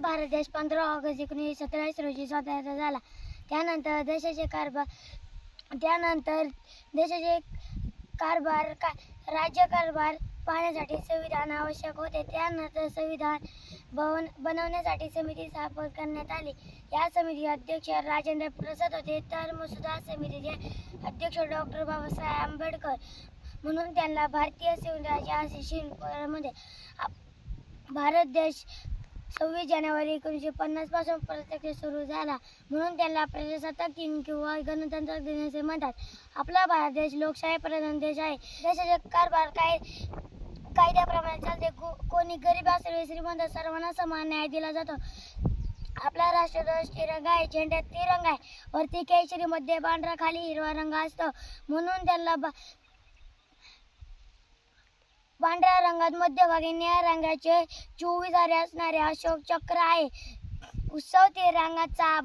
भारत देश 15 ऑगस्ट 1947 रोजी स्वतंत्र झाला. त्यानंतर देशाचे राज्यकारभार पाहण्यासाठी संविधान आवश्यक होते. त्यानंतर संविधान बनवण्यासाठी समिती स्थापन करण्यात आली. या समितीचे अध्यक्ष राजेंद्र प्रसाद होते, तर मसुदा समितीचे अध्यक्ष डॉक्टर बाबासाहेब आंबेडकर म्हणून त्यांना भारतीय संविधानाच्या शिक्षणामध्ये भारत देश 26 जानेवारी 1950 पासून प्रत्यक्ष सुरू झाला, म्हणून त्याला प्रजासत्ताक दिन किंवा गणतंत्र दिन असे म्हणतात. आपला भारत देश लोकशाही प्रधान देश आहे. देशाचे कारभार कायद्याप्रमाणे चालते. कोणी गरीब असेल श्रीमंत सर्वांना समान न्याय दिला जातो. आपला राष्ट्रध्वज तिरंगा आहे. झेंड्यात तिरंगा आहे. वरती केशरी, मध्ये पांढरा, खाली हिरवा रंग असतो, म्हणून त्याला पांढऱ्या रंगात मध्यभागी निळ्या रंगाचे 24 आरे असणारे अशोक चक्र आहे. उत्सव तिरंगाचा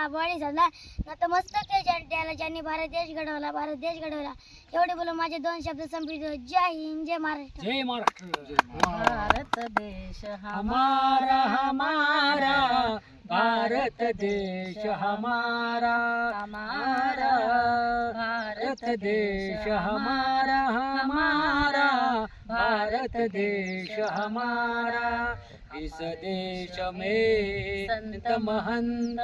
बळी झाला. नतमस्तक झेंड्याला ज्यांनी भारत देश घडवला. एवढे बोलून माझे 2 शब्द संपवितो. जय हिंद, जय महाराष्ट्र. जय महाराष्ट्र. भारत देश हमारा हमारा, भारत देश हमारा हमारा, भारत देश हमारा हमारा, भारत देश हमारा. इस देश में संत महंत,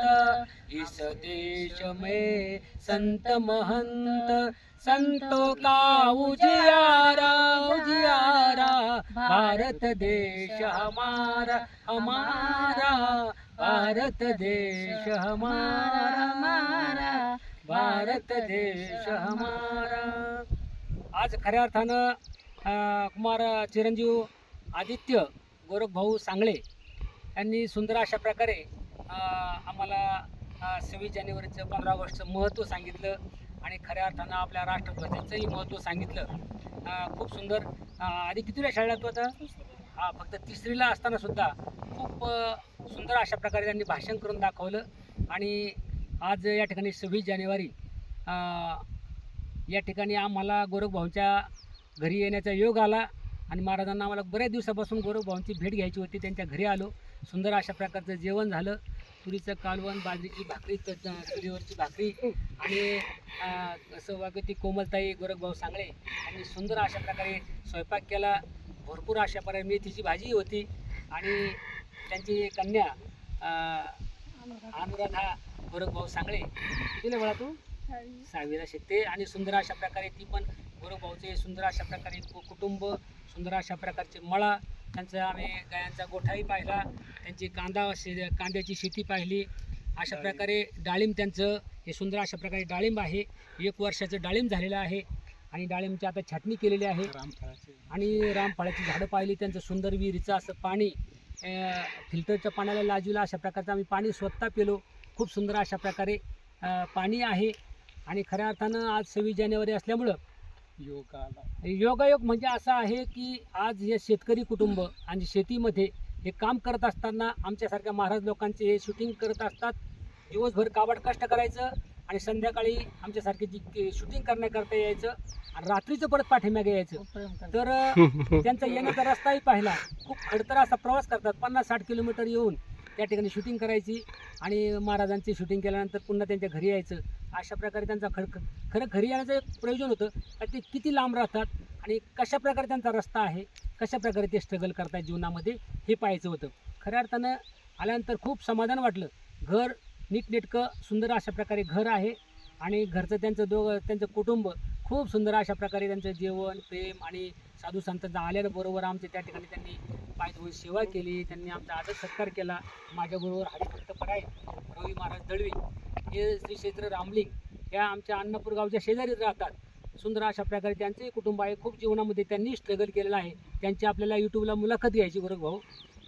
इस देश में संत महंत, संतों का उजियारा उजियारा. भारत देश हमारा हमारा, भारत देश हमारा हमारा, भारत देश हमारा. आज खऱ्या अर्थानं कुमार चिरंजीव आदित्य गोरख भाऊ सांगळे यांनी सुंदर अशा प्रकारे आम्हाला 26 जानेवारीचं 15 ऑगस्टचं महत्त्व सांगितलं आणि खऱ्या अर्थानं आपल्या राष्ट्रध्वजाचंही महत्त्व सांगितलं. खूप सुंदर. आधी कितीला शाळेला तू आता? फक्त 3रीला असताना सुद्धा खूप सुंदर अशा प्रकारे त्यांनी भाषण करून दाखवलं. आणि आज या ठिकाणी 26 जानेवारी या ठिकाणी आम्हाला गोरख भाऊंच्या घरी येण्याचा योग आला आणि महाराजांना आम्हाला बऱ्याच दिवसापासून गोरख भाऊंची भेट घ्यायची होती. त्यांच्या घरी आलो. सुंदर अशा प्रकारचं जेवण झालं. तुरीचं कालवण, बाजरीची भाकरी, चुलीवरची भाकरी आणि सौभाग्यवती कोमलताई गोरख भाऊ सांगळे यांनी सुंदर अशा प्रकारे स्वयंपाक केला. भरपूर अशा प्रकारे मेथीची भाजी होती आणि त्यांची कन्या अनुराधा गोरख भाऊ सांगळे कितीला बळा तू? 6वीला शिकते. आणि सुंदर अशा प्रकारे ती पण गोरख भाऊचे सुंदर अशा प्रकारे कुटुंब, सुंदर अशा प्रकारचे मळा, त्यांचा आम्ही गायांचा गोठाही पाहिला, त्यांची कांद्याची शेती पाहिली. अशा प्रकारे डाळिंब त्यांचं हे सुंदर अशा प्रकारे डाळिंब आहे. 1 वर्षाचं डाळिंब झालेलं आहे आणि डाळिंबची आता छाटणी केलेली आहे. आणि रामफळाची झाडं पाहिली. त्यांचं सुंदर विहिरीचं असं पाणी, फिल्टरच्या पाण्याला लाजूला अशा प्रकारचं आम्ही पाणी स्वतः पिलो. खूप सुंदर अशा प्रकारे पाणी आहे. आणि खऱ्या अर्थानं आज 26 जानेवारी असल्यामुळं योगायोग म्हणजे असं आहे की आज हे शेतकरी कुटुंब आणि शेतीमध्ये हे काम करत असताना आमच्यासारख्या महाराज लोकांचे हे शूटिंग करत असतात. दिवसभर काबाड कष्ट करायचं आणि संध्याकाळी आमच्यासारखे जी शूटिंग करण्याकरता यायचं आणि रात्रीचं परत पाठीमागे यायचं. तर त्यांचा येण्याचा रस्ताही पाहिला. खूप खडतर असा प्रवास करतात. 50-60 किलोमीटर येऊन त्या ठिकाणी शूटिंग करायची आणि महाराजांची शूटिंग केल्यानंतर पुन्हा त्यांच्या घरी यायचं. अशा प्रकारे त्यांचा खरं घरी येण्याचं एक प्रयोजन होतं का ते किती लांब राहतात आणि कशा प्रकारे त्यांचा रस्ता आहे, कशा प्रकारे ते स्ट्रगल करतात जीवनामध्ये हे पाहायचं होतं. खऱ्या अर्थानं आल्यानंतर खूप समाधान वाटलं. घर नीटनेटकं सुंदर अशा प्रकारे घर आहे आणि घरचं त्यांचं कुटुंब खूप सुंदर अशा प्रकारे त्यांचं जेवण, प्रेम आणि साधू संतांचा आल्याबरोबर आमच्या त्या ठिकाणी त्यांनी पाय धुवून सेवा केली. त्यांनी आमचा आदर सत्कार केला. माझ्याबरोबर हरिभक्त पराय रवी महाराज दळवी हे श्री क्षेत्र रामलिंग या आमच्या अन्नपूर गावच्या शेजारीच राहतात. सुंदर अशा प्रकारे त्यांचंही कुटुंब आहे. खूप जीवनामध्ये त्यांनी स्ट्रगल केलेलं आहे. त्यांची आपल्याला यूट्यूबला मुलाखत घ्यायची गोरख भाऊ.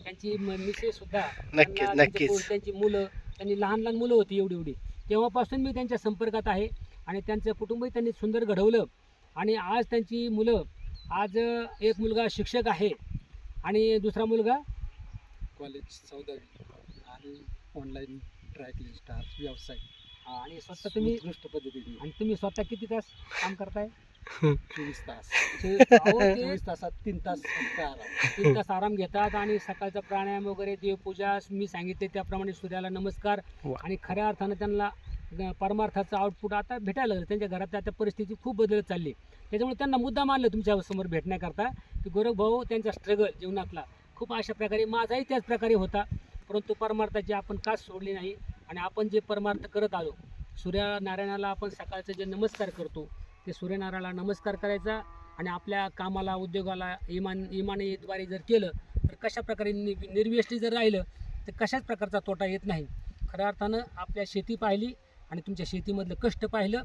त्यांची मिसेससुद्धा, त्यांची मुलं, त्यांनी लहान मुलं होती एवढी. तेव्हापासून मी त्यांच्या संपर्कात आहे आणि त्यांचं कुटुंबही त्यांनी सुंदर घडवलं. आणि आज त्यांची मुलं, आज एक मुलगा शिक्षक आहे आणि दुसरा मुलगा कॉलेज 14वी आणि ऑनलाईन ट्रॅकलिंग स्टार व्यवसाय. आणि स्वतः तुम्ही उत्कृष्ट पद्धतीने. आणि तुम्ही स्वतः किती तास काम करताय? 24 तास अहो, ते 24 तासात 3 तास फक्त आराम. 3 तास आराम घेतात आणि सकाळचा प्राणायाम वगैरे देवपूजा मी सांगितले त्याप्रमाणे सूर्याला नमस्कार वा. आणि खऱ्या अर्थानं त्यांना परमार्थाचं आउटपुट आता भेटायला लागलं. त्यांच्या घरात आता परिस्थिती खूप बदलत चालली. त्याच्यामुळे त्यांना मुद्दा मानलं तुमच्या समोर भेटण्याकरता की गोरख भाऊ त्यांचा स्ट्रगल जीवनातला खूप अशा प्रकारे माझाही त्याच प्रकारे होता, परंतु परमार्थाची आपण कास सोडली नाही आणि आपण जे परमार्थ करत आलो सूर्यनारायणाला आपण सकाळचं जे नमस्कार करतो ते सूर्यनारायणाला नमस्कार करायचा आणि आपल्या कामाला उद्योगाला इमानीद्वारे जर केलं तर कशा प्रकारे निर्व्यष्टी जर राहिलं तर कशाच प्रकारचा तोटा येत नाही. खऱ्या अर्थानं आपल्या शेती पाहिली आणि तुमच्या शेतीमधलं कष्ट पाहिलं.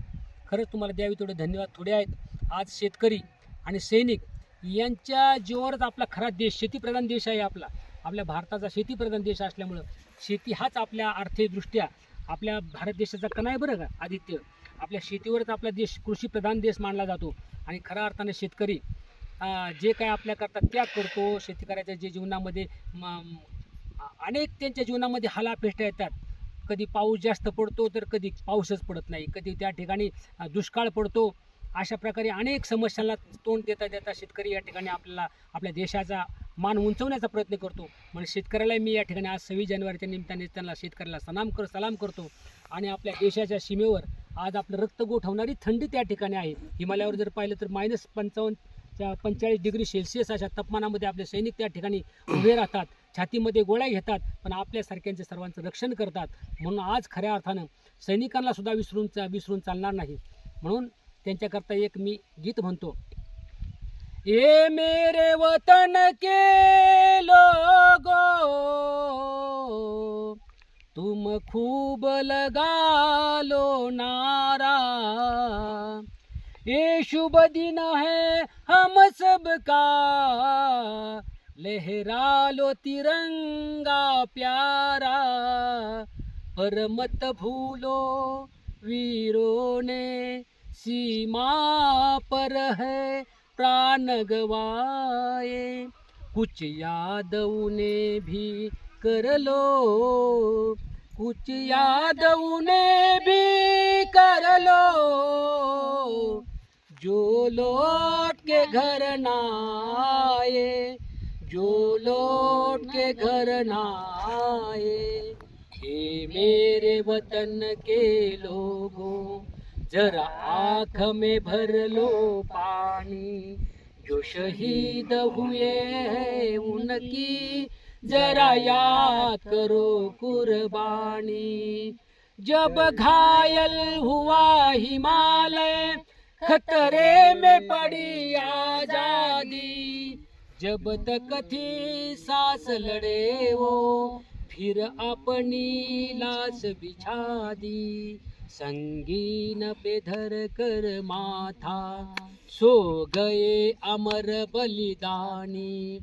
खरंच तुम्हाला द्यावी तेवढे धन्यवाद थोडे आहेत. आज शेतकरी आणि सैनिक यांच्या जीवावरच आपला खरा देश शेतीप्रधान देश आहे. आपल्या भारताचा शेतीप्रधान देश असल्यामुळं शेती हाच आपल्या आर्थिकदृष्ट्या आपल्या भारत देशाचा कणा आहे बरं का आदित्य. आपल्या शेतीवरच आपला देश कृषीप्रधान देश मानला जातो आणि खऱ्या अर्थाने शेतकरी जे काय आपल्याकरता त्याग करतो, शेतकऱ्याच्या जे जीवनामध्ये अनेक त्यांच्या जीवनामध्ये हालापेष्टा येतात. कधी पाऊस जास्त पडतो तर कधी पाऊसच पडत नाही, कधी त्या ठिकाणी दुष्काळ पडतो. अशा प्रकारे अनेक समस्यांना तोंड देता देता शेतकरी या ठिकाणी आपल्याला आपल्या देशाचा मान उंचवण्याचा प्रयत्न करतो. म्हणजे शेतकऱ्यालाही मी या ठिकाणी आज 26 जानेवारीच्या निमित्ताने त्यांना शेतकऱ्याला सलाम करतो. आणि आपल्या देशाच्या सीमेवर आज आपलं रक्त गोठवणारी थंडी त्या ठिकाणी आहे. हिमालयावर जर पाहिलं तर -45 डिग्री सेल्सिअस अशा तापमानामध्ये आपले सैनिक त्या ठिकाणी उभे राहतात, छातीमध्ये गोळ्या घेतात, पण आपल्यासारख्यांचे सर्वांचं रक्षण करतात. म्हणून आज खऱ्या अर्थानं सैनिकांना सुद्धा विसरून चालणार नाही. म्हणून त्यांच्याकरता एक मी गीत म्हणतो. ये मेरे वतन के लोगो तुम खूब लगा लो नारा, ये शुभ दिन है हम सब का, लहरा लो तिरंगा प्यारा, पर मत भूलो वीरों ने सीमा पर है प्राण गवाए, कुछ याद उन्हें भी कर लो, कुछ याद उन्हें भी कर लो, जो लौट के घर ना आए, जो लौट के घर ना आए. हे मेरे वतन के लोगों जरा आँख में भर लो पानी, जो शहीद हुए हैं उनकी जरा याद करो कुर्बानी. जब घायल हुआ हिमालय खतरे में पड़ी आजादी, जब तक थी सांस लड़े वो फिर अपनी लाश बिछा दी, संगीन पे धर कर माथा सो गए अमर बलिदानी,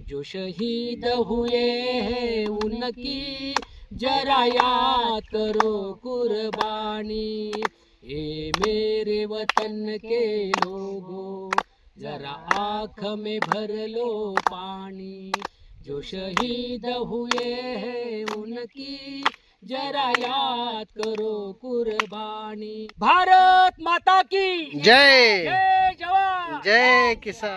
जो शहीद हुए हैं उनकी जरा याद करो कुर्बानी. ए मेरे वतन के लोगों जरा आँख में भर लो पानी, जो शहीद हुए हैं उनकी जरा याद करो कुर्बानी. भारत माता की जय जय जवान जय किसान.